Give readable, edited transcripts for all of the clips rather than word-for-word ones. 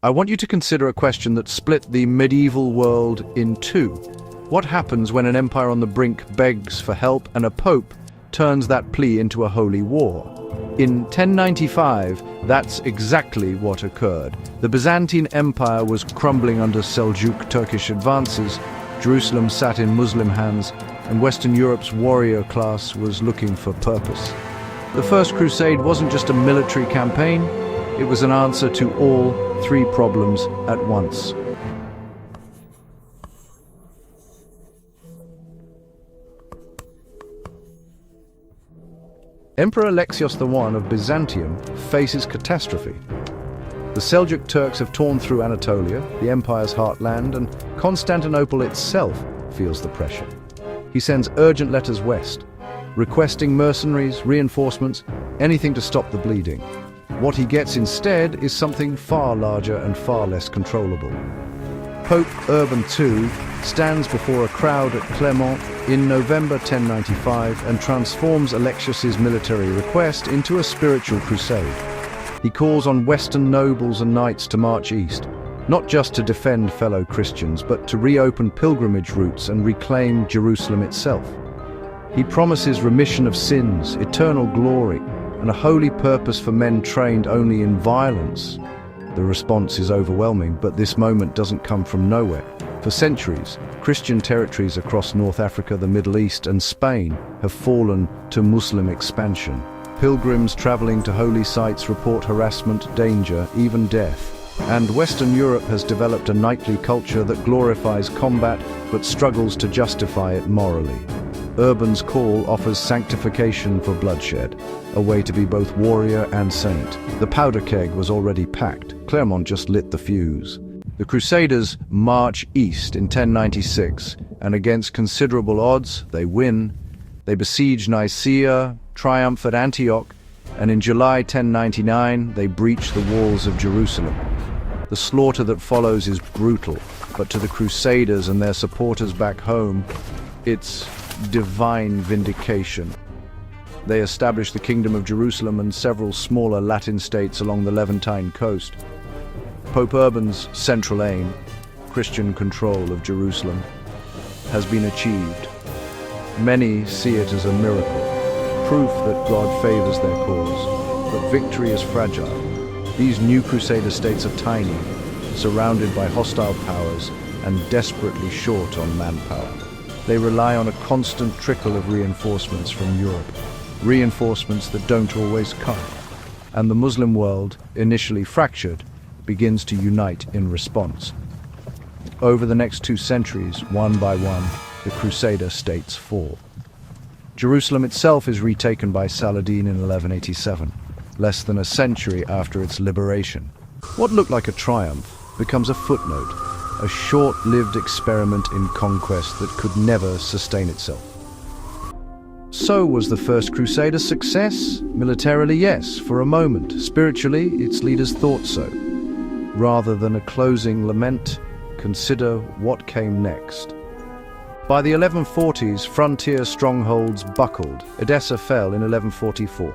I want you to consider a question that split the medieval world in two. What happens when an empire on the brink begs for help and a pope turns that plea into a holy war? In 1095, that's exactly what occurred. The Byzantine Empire was crumbling under Seljuk Turkish advances, Jerusalem sat in Muslim hands, and Western Europe's warrior class was looking for purpose. The First Crusade wasn't just a military campaign, it was an answer to all three problems at once. Emperor Alexios I of Byzantium faces catastrophe. The Seljuk Turks have torn through Anatolia, the empire's heartland, and Constantinople itself feels the pressure. He sends urgent letters west, requesting mercenaries, reinforcements, anything to stop the bleeding. What he gets instead is something far larger and far less controllable. Pope Urban II stands before a crowd at Clermont in November 1095 and transforms Alexios's military request into a spiritual crusade. He calls on Western nobles and knights to march east, not just to defend fellow Christians, but to reopen pilgrimage routes and reclaim Jerusalem itself. He promises remission of sins, eternal glory, and a holy purpose for men trained only in violence. The response is overwhelming, but this moment doesn't come from nowhere. For centuries, Christian territories across North Africa, the Middle East, and Spain have fallen to Muslim expansion. Pilgrims traveling to holy sites report harassment, danger, even death. And Western Europe has developed a knightly culture that glorifies combat but struggles to justify it morally. Urban's call offers sanctification for bloodshed, a way to be both warrior and saint. The powder keg was already packed. Clermont just lit the fuse. The Crusaders march east in 1096, and against considerable odds, they win. They besiege Nicaea, triumph at Antioch, and in July 1099, they breach the walls of Jerusalem. The slaughter that follows is brutal, but to the Crusaders and their supporters back home, it's divine vindication. They establish the Kingdom of Jerusalem and several smaller Latin states along the Levantine coast. Pope Urban's central aim, Christian control of Jerusalem, has been achieved. Many see it as a miracle, proof that God favors their cause. But victory is fragile. These new Crusader states are tiny, surrounded by hostile powers and desperately short on manpower. They rely on a constant trickle of reinforcements from Europe, reinforcements that don't always come. And the Muslim world, initially fractured, begins to unite in response. Over the next 2 centuries, one by one, the Crusader states fall. Jerusalem itself is retaken by Saladin in 1187, less than a century after its liberation. What looked like a triumph becomes a footnote, a short-lived experiment in conquest that could never sustain itself. So was the First Crusade a success? Militarily, yes, for a moment. Spiritually, its leaders thought so. Rather than a closing lament, consider what came next. By the 1140s, frontier strongholds buckled. Edessa fell in 1144.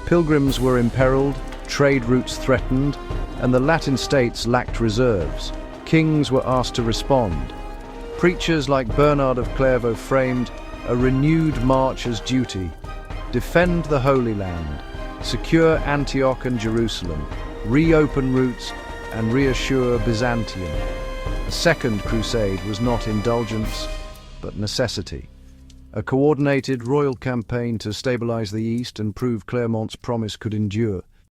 Pilgrims were imperiled, trade routes threatened, and the Latin states lacked reserves. Kings were asked to respond. Preachers like Bernard of Clairvaux framed a renewed march as duty: defend the Holy Land, secure Antioch and Jerusalem, reopen routes, and reassure Byzantium. A second crusade was not indulgence, but necessity. A coordinated royal campaign to stabilize the East and prove Clermont's promise could endure.